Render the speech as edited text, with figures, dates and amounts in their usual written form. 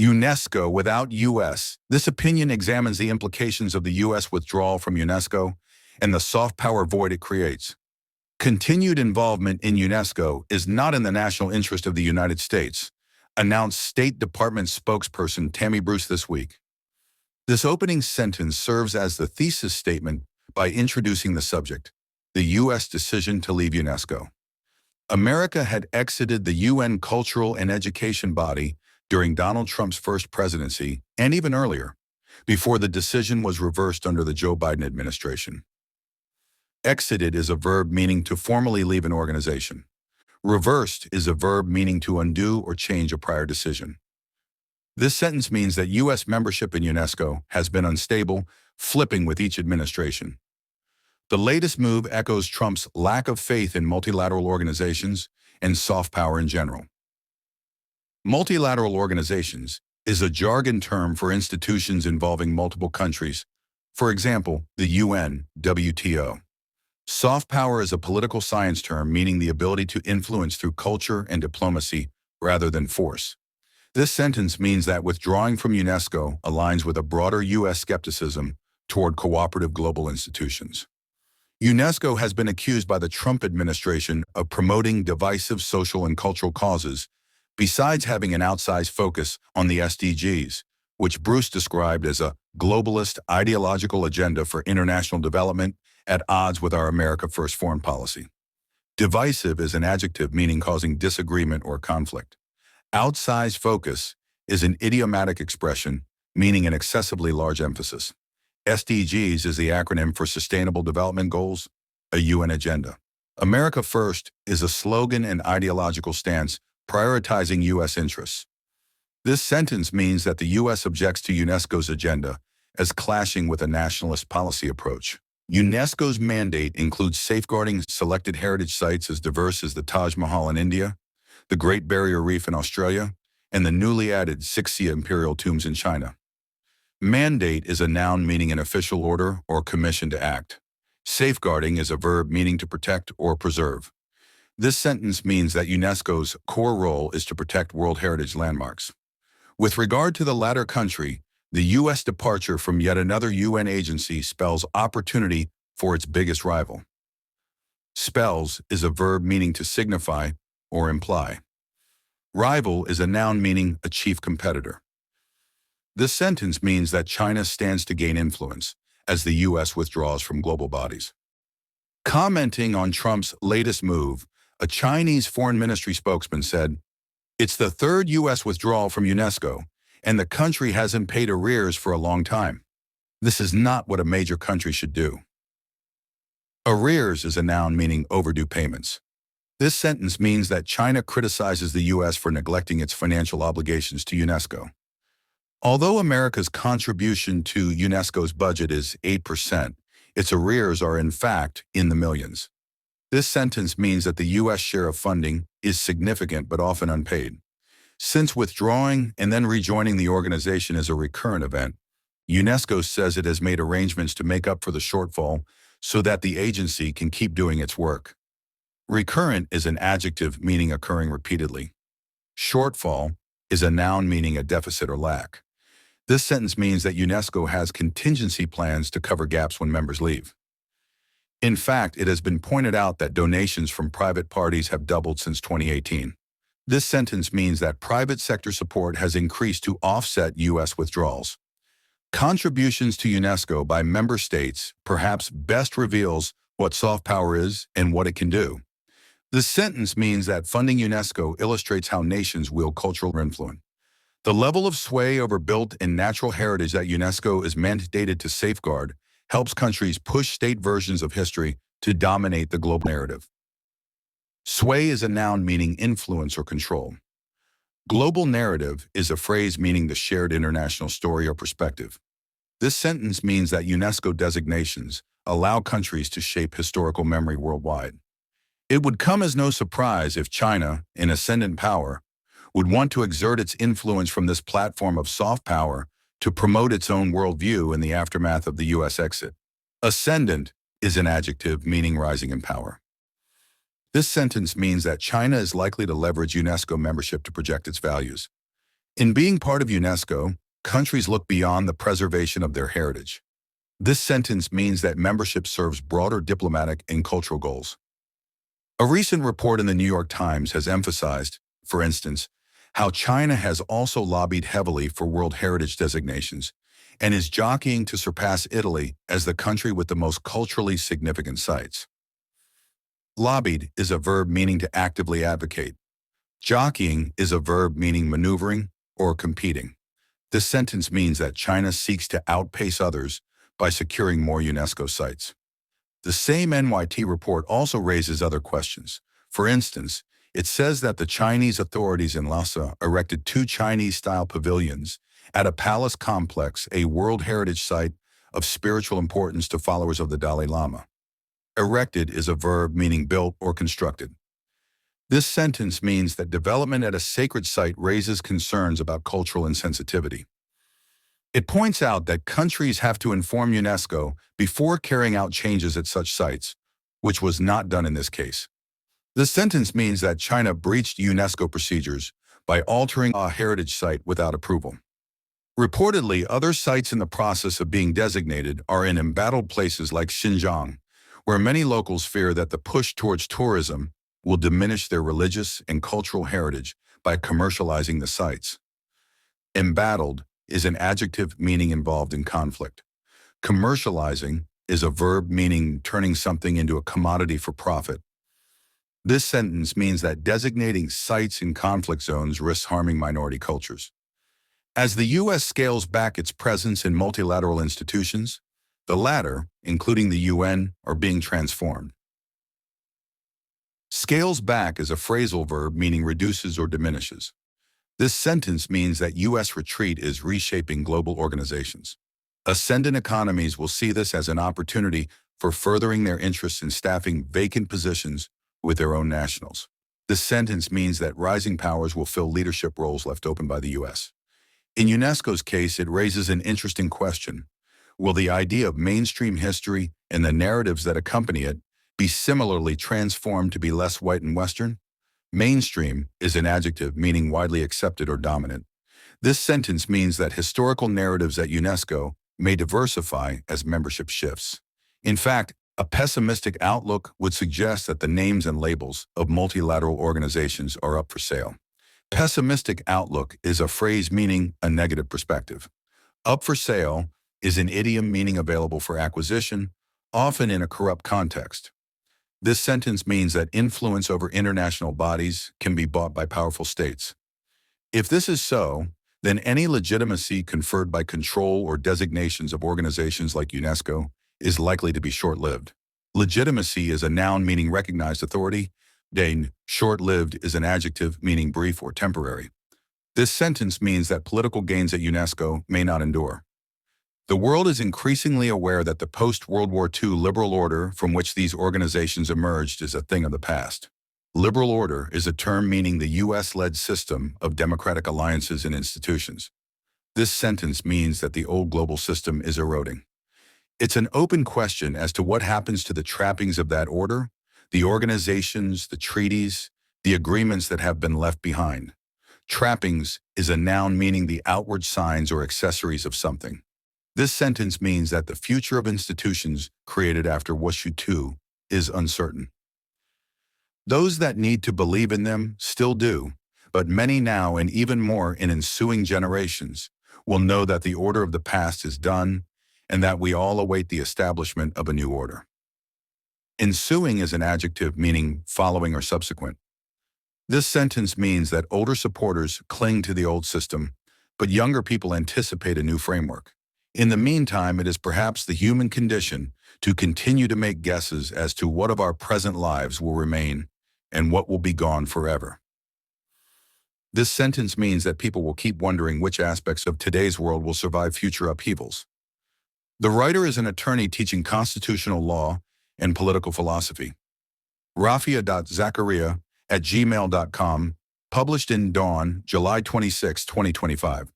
UNESCO Without US. This opinion examines the implications of the US withdrawal from UNESCO and the soft power void it creates. Continued involvement in UNESCO is not in the national interest of the United States, announced State Department spokesperson Tammy Bruce this week. This opening sentence serves as the thesis statement by introducing the subject, the U.S. decision to leave UNESCO. America had exited the UN cultural and education body during Donald Trump's first presidency, and even earlier, before the decision was reversed under the Joe Biden administration. Exited is a verb meaning to formally leave an organization. Reversed is a verb meaning to undo or change a prior decision. This sentence means that U.S. membership in UNESCO has been unstable, flipping with each administration. The latest move echoes Trump's lack of faith in multilateral organizations and soft power in general. Multilateral organizations is a jargon term for institutions involving multiple countries, for example, the UN, WTO. Soft power is a political science term meaning the ability to influence through culture and diplomacy rather than force. This sentence means that withdrawing from UNESCO aligns with a broader U.S. skepticism toward cooperative global institutions. UNESCO has been accused by the Trump administration of promoting divisive social and cultural causes, besides having an outsized focus on the SDGs, which Bruce described as a globalist ideological agenda for international development at odds with our America First foreign policy. Divisive is an adjective meaning causing disagreement or conflict. Outsized focus is an idiomatic expression meaning an excessively large emphasis. SDGs is the acronym for Sustainable Development Goals, a UN agenda. America First is a slogan and ideological stance prioritizing U.S. interests. This sentence means that the U.S. objects to UNESCO's agenda as clashing with a nationalist policy approach. UNESCO's mandate includes safeguarding selected heritage sites as diverse as the Taj Mahal in India, the Great Barrier Reef in Australia, and the newly added Sixia imperial tombs in China. Mandate is a noun meaning an official order or commission to act. Safeguarding is a verb meaning to protect or preserve. This sentence means that UNESCO's core role is to protect World Heritage landmarks. With regard to the latter country, the U.S. departure from yet another UN agency spells opportunity for its biggest rival. Spells is a verb meaning to signify or imply. Rival is a noun meaning a chief competitor. This sentence means that China stands to gain influence as the U.S. withdraws from global bodies. Commenting on Trump's latest move, a Chinese foreign ministry spokesman said, "It's the third U.S. withdrawal from UNESCO, and the country hasn't paid arrears for a long time. This is not what a major country should do." Arrears is a noun meaning overdue payments. This sentence means that China criticizes the U.S. for neglecting its financial obligations to UNESCO. Although America's contribution to UNESCO's budget is 8%, its arrears are in fact in the millions. This sentence means that the U.S. share of funding is significant but often unpaid. Since withdrawing and then rejoining the organization is a recurrent event, UNESCO says it has made arrangements to make up for the shortfall so that the agency can keep doing its work. Recurrent is an adjective meaning occurring repeatedly. Shortfall is a noun meaning a deficit or lack. This sentence means that UNESCO has contingency plans to cover gaps when members leave. In fact, it has been pointed out that donations from private parties have doubled since 2018. This sentence means that private sector support has increased to offset U.S. withdrawals. Contributions to UNESCO by member states perhaps best reveals what soft power is and what it can do. This sentence means that funding UNESCO illustrates how nations wield cultural influence. The level of sway over built and natural heritage that UNESCO is mandated to safeguard helps countries push state versions of history to dominate the global narrative. Sway is a noun meaning influence or control. Global narrative is a phrase meaning the shared international story or perspective. This sentence means that UNESCO designations allow countries to shape historical memory worldwide. It would come as no surprise if China, in ascendant power, would want to exert its influence from this platform of soft power to promote its own worldview in the aftermath of the U.S. exit. Ascendant is an adjective meaning rising in power. This sentence means that China is likely to leverage UNESCO membership to project its values. In being part of UNESCO, countries look beyond the preservation of their heritage. This sentence means that membership serves broader diplomatic and cultural goals. A recent report in the New York Times has emphasized, for instance, how China has also lobbied heavily for World Heritage designations and is jockeying to surpass Italy as the country with the most culturally significant sites. Lobbied is a verb meaning to actively advocate. Jockeying is a verb meaning maneuvering or competing. This sentence means that China seeks to outpace others by securing more UNESCO sites. The same NYT report also raises other questions. For instance, it says that the Chinese authorities in Lhasa erected 2 Chinese-style pavilions at a palace complex, a World Heritage Site of spiritual importance to followers of the Dalai Lama. Erected is a verb meaning built or constructed. This sentence means that development at a sacred site raises concerns about cultural insensitivity. It points out that countries have to inform UNESCO before carrying out changes at such sites, which was not done in this case. This sentence means that China breached UNESCO procedures by altering a heritage site without approval. Reportedly, other sites in the process of being designated are in embattled places like Xinjiang, where many locals fear that the push towards tourism will diminish their religious and cultural heritage by commercializing the sites. Embattled is an adjective meaning involved in conflict. Commercializing is a verb meaning turning something into a commodity for profit. This sentence means that designating sites in conflict zones risks harming minority cultures. As the U.S. scales back its presence in multilateral institutions, the latter, including the UN, are being transformed. Scales back is a phrasal verb meaning reduces or diminishes. This sentence means that U.S. retreat is reshaping global organizations. Ascendant economies will see this as an opportunity for furthering their interests in staffing vacant positions with their own nationals. This sentence means that rising powers will fill leadership roles left open by the U.S. In UNESCO's case, it raises an interesting question. Will the idea of mainstream history and the narratives that accompany it be similarly transformed to be less white and Western? Mainstream is an adjective meaning widely accepted or dominant. This sentence means that historical narratives at UNESCO may diversify as membership shifts. In fact, a pessimistic outlook would suggest that the names and labels of multilateral organizations are up for sale. Pessimistic outlook is a phrase meaning a negative perspective. Up for sale is an idiom meaning available for acquisition, often in a corrupt context. This sentence means that influence over international bodies can be bought by powerful states. If this is so, then any legitimacy conferred by control or designations of organizations like UNESCO is likely to be short-lived. Legitimacy is a noun meaning recognized authority. Short-lived is an adjective meaning brief or temporary. This sentence means that political gains at UNESCO may not endure. The world is increasingly aware that the post-World War II liberal order from which these organizations emerged is a thing of the past. Liberal order is a term meaning the U.S.-led system of democratic alliances and institutions. This sentence means that the old global system is eroding. It's an open question as to what happens to the trappings of that order, the organizations, the treaties, the agreements that have been left behind. Trappings is a noun meaning the outward signs or accessories of something. This sentence means that the future of institutions created after Wushu II is uncertain. Those that need to believe in them still do, but many now and even more in ensuing generations will know that the order of the past is done and that we all await the establishment of a new order. Ensuing is an adjective meaning following or subsequent. This sentence means that older supporters cling to the old system, but younger people anticipate a new framework. In the meantime, it is perhaps the human condition to continue to make guesses as to what of our present lives will remain and what will be gone forever. This sentence means that people will keep wondering which aspects of today's world will survive future upheavals. The writer is an attorney teaching constitutional law and political philosophy. Rafia Zakaria at gmail.com, published in Dawn, July 26, 2025.